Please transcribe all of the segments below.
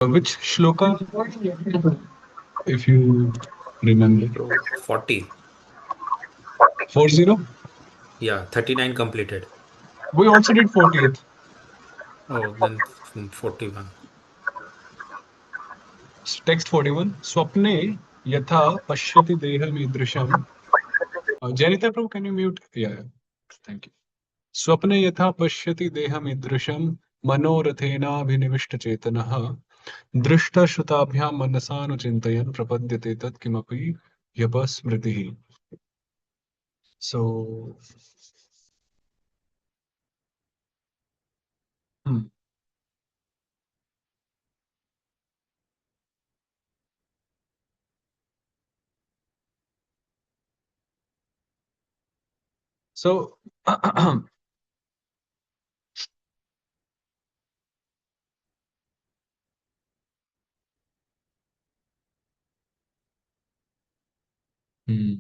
Which shloka, if you remember? So 40. 40? Yeah, 39 completed. We also did 40th. Oh, then 41. Text 41. Swapne yatha pashyati deham idrisham. Janita Prabhu, can you mute? Yeah, yeah. Thank you. Swapne yatha pashyati deham idrisham मनोरथेनाभिनिविष्ट चेतनः दृष्टश्रुताभ्यां मनसानुचिन्तयन् प्रपद्यते तत् किमपि व्यपस्मृतिः. So, hmm. So, hmm.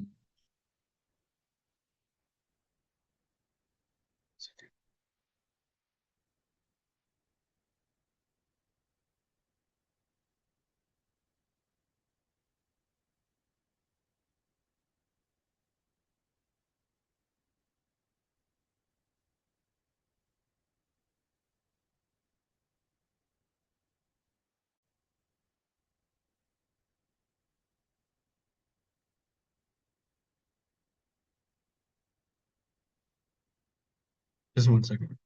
Just 1 second.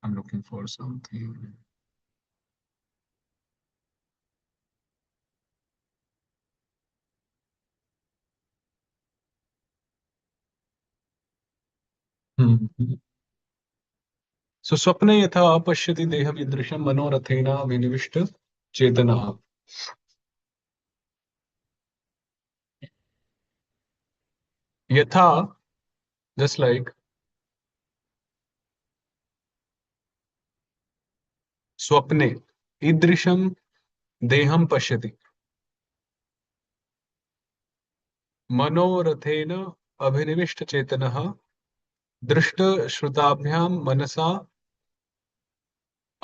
I'm looking for something. Hmm. So, swapne yatha apashyati deham idrisham manorathena vinivishta chetana. Yatha, just like swapne, idrisham deham pashyati. मनोरथेन अभिनिविष्ट चेतनः दृष्ट श्रुताभ्यां मनसा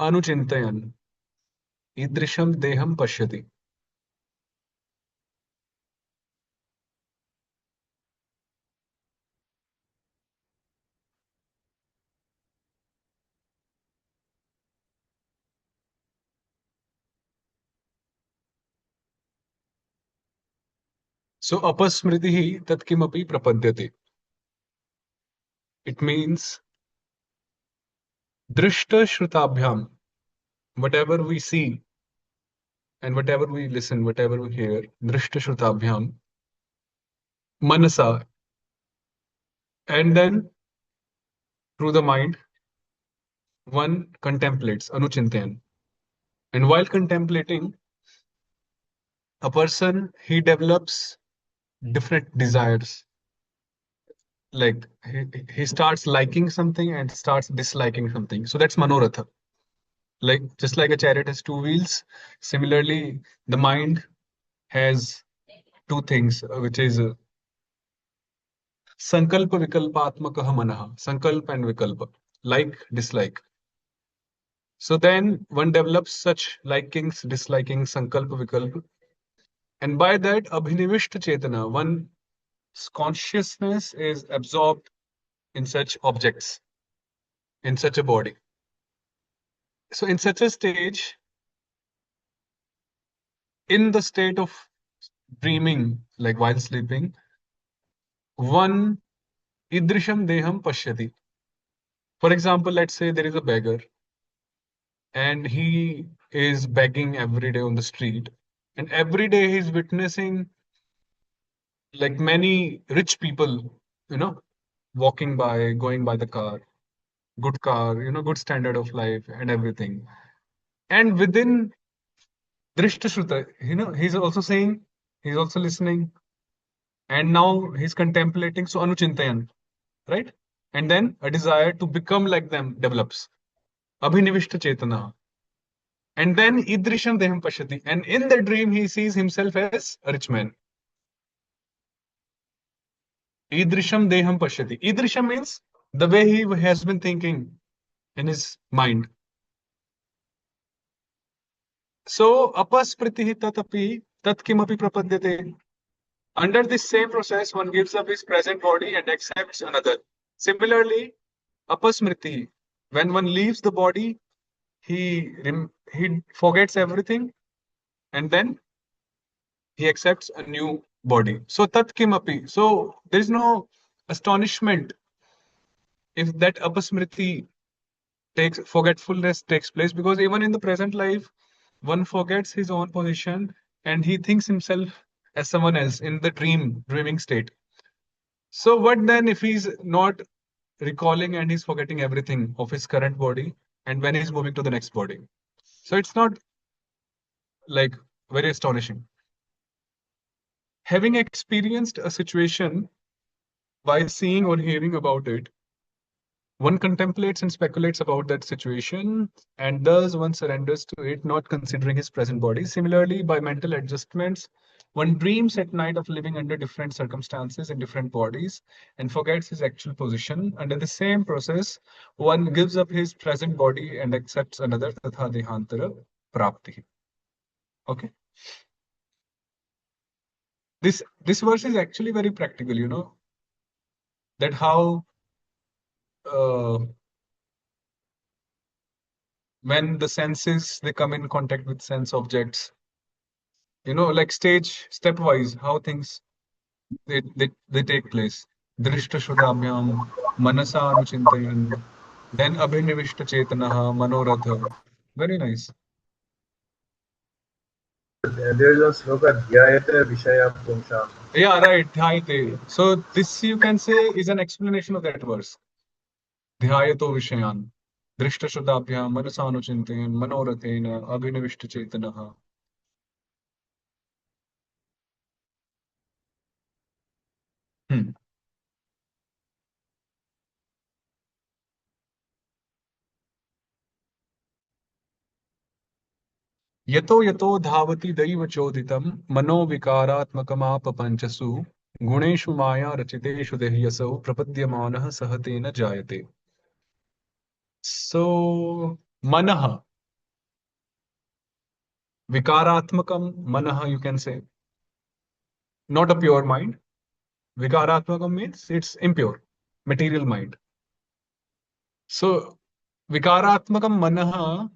अनुचिन्तयन् ईदृशं देहं पश्यति. So अपस्मृतिः तत्किमपि प्रपद्यते. It means दृष्ट श्रुताभ्याम, whatever we see and whatever we listen, whatever we hear, दृष्ट श्रुताभ्याम manasa, and then through the mind one contemplates anuchintayan, and while contemplating a person, he develops different desires. Like he starts liking something and starts disliking something. So that's manoratha. Like just like a chariot has two wheels, similarly the mind has two things, which is sankalpa vikalpatmakah manah, sankalp and vikalpa, like dislike. So then one develops such likings, dislikings, sankalpa vikalpa, and by that abhinivishta chetana, one's consciousness is absorbed in such objects, in such a body. So in such a stage, in the state of dreaming, like while sleeping, one idrisham deham pashyati. For example, let's say there is a beggar and he is begging every day on the street, and every day he's witnessing like many rich people, you know, walking by, going by the car, good standard of life and everything. And within Drishta Shruta, he's also saying, he's also listening, and now he's contemplating. So Anuchintayan, right? And then a desire to become like them develops. Abhinivishta Chetana. And then Idrisham Deham Pashyati. And in the dream, he sees himself as a rich man. Idrisham Deham Pashyati. Idrisham means the way he has been thinking in his mind. So apaspritihi tatapi tatkimapi prapadyate. Under this same process, one gives up his present body and accepts another. Similarly, apasmriti, when one leaves the body, he forgets everything and then he accepts a new body. So tat kimapi. So there is no astonishment if that apasmriti takes forgetfulness takes place, because even in the present life, one forgets his own position and he thinks himself as someone else in the dreaming state. So what then if he's not recalling and he's forgetting everything of his current body and when he's moving to the next body? So it's not like very astonishing. Having experienced a situation by seeing or hearing about it, one contemplates and speculates about that situation, and thus one surrenders to it, not considering his present body. Similarly, by mental adjustments, one dreams at night of living under different circumstances in different bodies and forgets his actual position. Under the same process, one gives up his present body and accepts another, tatha dehantara prapti. Okay. This verse is actually very practical, that how uh, when the senses they come in contact with sense objects, like stage stepwise how things they take place. Drishta Shrudabhyam, Manasa Anuchintayan, then Abhinivishta Chetanaha, Manoratha. Very nice. There is a sloka dhyayate vishaya pumsam. Yeah, right. Dhyayate. So this you can say is an explanation of that verse. Dhyayato Vishayan. Drishta Shrudabhyam, Manasa Anuchintayan, Manorathena, Abhinivishta Chetanaha. Hmm. यतो यतो धावति दैव चोदितं मनोविकारात्मकमापपञ्चसु गुणेषु माया रचितेषु देह्यसौ प्रपद्यमानः सह तेन जायते. So manah, vikaratmakam manah, you can say, not a pure mind. Vikaratmakam means it's impure, material mind. So vikaratmakam manah,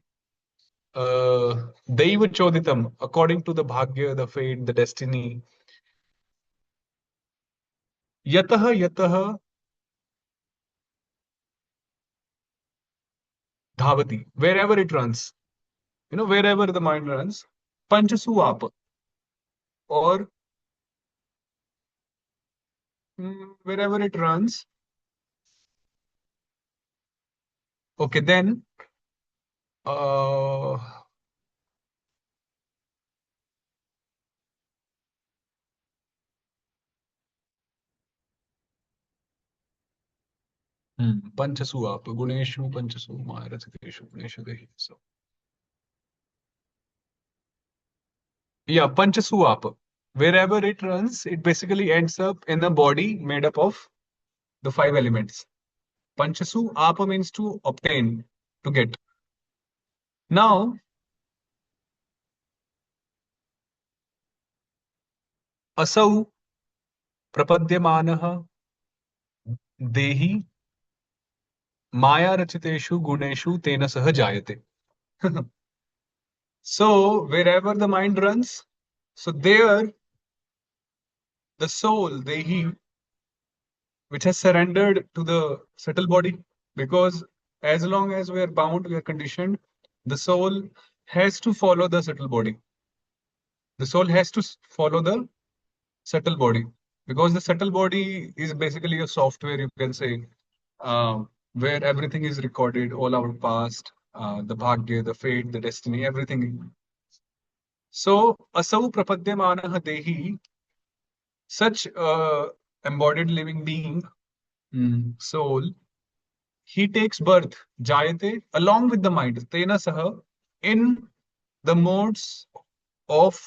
daiva choditam, according to the bhagya, the fate, the destiny. Yatah yatah dhavati, wherever it runs, wherever the mind runs, panchasu apa, or wherever it runs, okay, then uh, panchasu apa, guneshu panchasu maharasiteshu guneshu dehi. So, yeah, panchasu apa. Wherever it runs, it basically ends up in a body made up of the five elements. Panchasu apa means to obtain, to get. Now, asau prapadyamanah dehi maya rachiteshu guneshu tena sah jayate. So wherever the mind runs, so there the soul, dehi, which has surrendered to the subtle body, because as long as we are bound, we are conditioned, the soul has to follow the subtle body. The soul has to follow the subtle body, because the subtle body is basically a software, you can say, where everything is recorded, all our past, the bhagya, the fate, the destiny, everything. So, asau prapadyamanaha dehi, such embodied living being, soul, he takes birth, jayate, along with the mind, tena saha, in the modes of,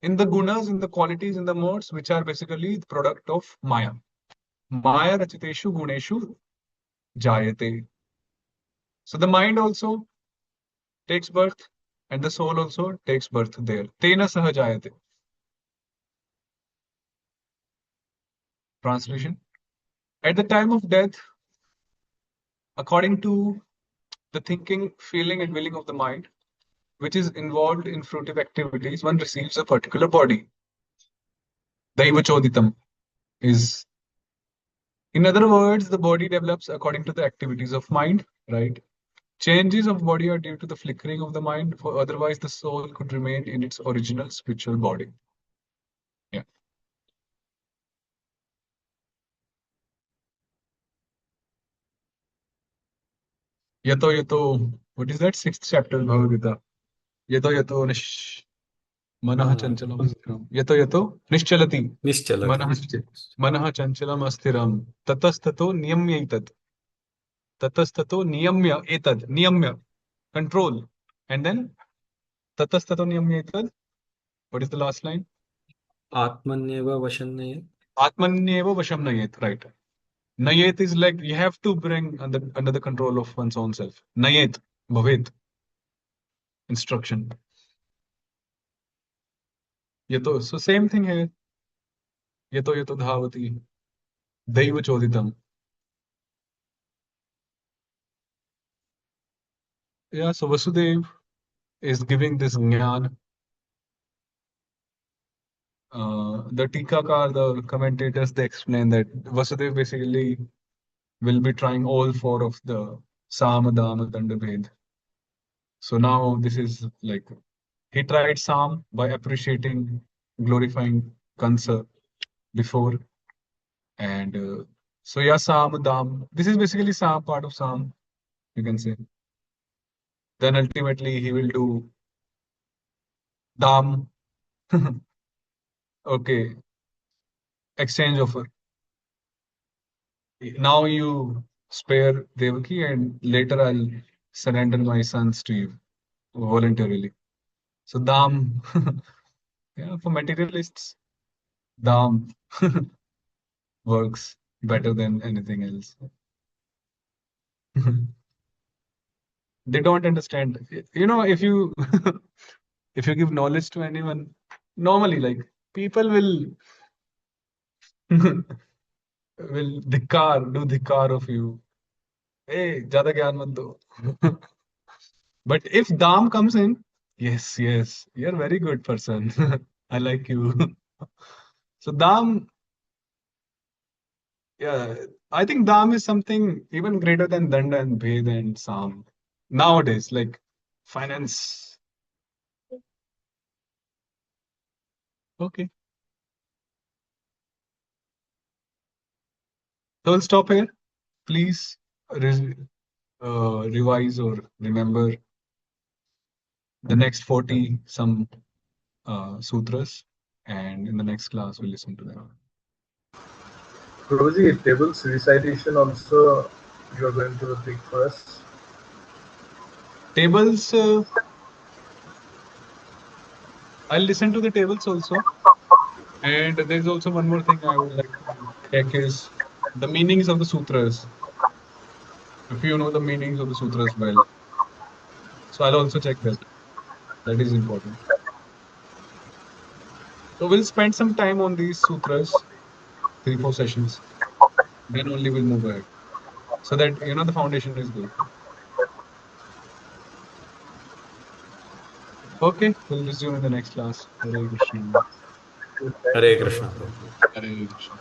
in the gunas, in the qualities, in the modes, which are basically the product of Maya. Maya rachiteshu guneshu jayate. So the mind also takes birth and the soul also takes birth there. Tena sahajayate. Translation: at the time of death, according to the thinking, feeling, and willing of the mind, which is involved in fruitive activities, one receives a particular body. Daiva choditam is, in other words, the body develops according to the activities of mind, right? Changes of body are due to the flickering of the mind, for otherwise the soul could remain in its original spiritual body. Yeah. Yato yato, what is that? Sixth chapter of Bhagavad Gita. Yato yato manah chanchalam asthiram. Yato yato nischalati. Nischalati. Manah chanchalam asthiram. Tatastato niyamya etad. Tatastato niyamya etad. Niyamya. Control. And then tatastato niyamya etad. What is the last line? Atmanyeva vashanayet. Atmanyeva vasham nayet. Right. Nayet is like you have to bring under the control of one's own self. Nayet. Bhavet. Instruction. Yato. So same thing here. Yato yato dhavati. Daiva choditam. Yeah, so Vasudev is giving this jnana. The Tikakar, the commentators, they explain that Vasudev basically will be trying all four of the Sama, Dama, Danda, Bhed. So now this is like, he tried Sam by appreciating, glorifying Kansa before. And so yeah, Sam, Dam. This is basically Sam, part of Sam, you can say. Then ultimately he will do Dam. Okay, exchange offer. Now you spare Devaki, and later I'll surrender my sons to you voluntarily. So Dam, yeah, for materialists, Dam works better than anything else. They don't understand. If you if you give knowledge to anyone, normally like people will will do dhikar of you. Hey, ज़्यादा ज्ञान मत दो. But if Dam comes in, yes, yes, you're a very good person. I like you. So Dam, yeah, I think Dam is something even greater than Danda and Bhed and Sam. Nowadays, like finance. Okay. So we'll stop here. Please revise or remember the next 40 some sutras, and in the next class we'll listen to them. Prabhuji, tables recitation also you are going to take for us. Tables, I'll listen to the tables also. And there's also one more thing I would like to check is the meanings of the sutras. If you know the meanings of the sutras well. So I'll also check that. That is important. So we'll spend some time on these sutras, 3, 4 sessions. Then only we'll move ahead. So that the foundation is good. Okay, we'll resume in the next class. Hare Krishna. Hare Krishna. Hare Krishna.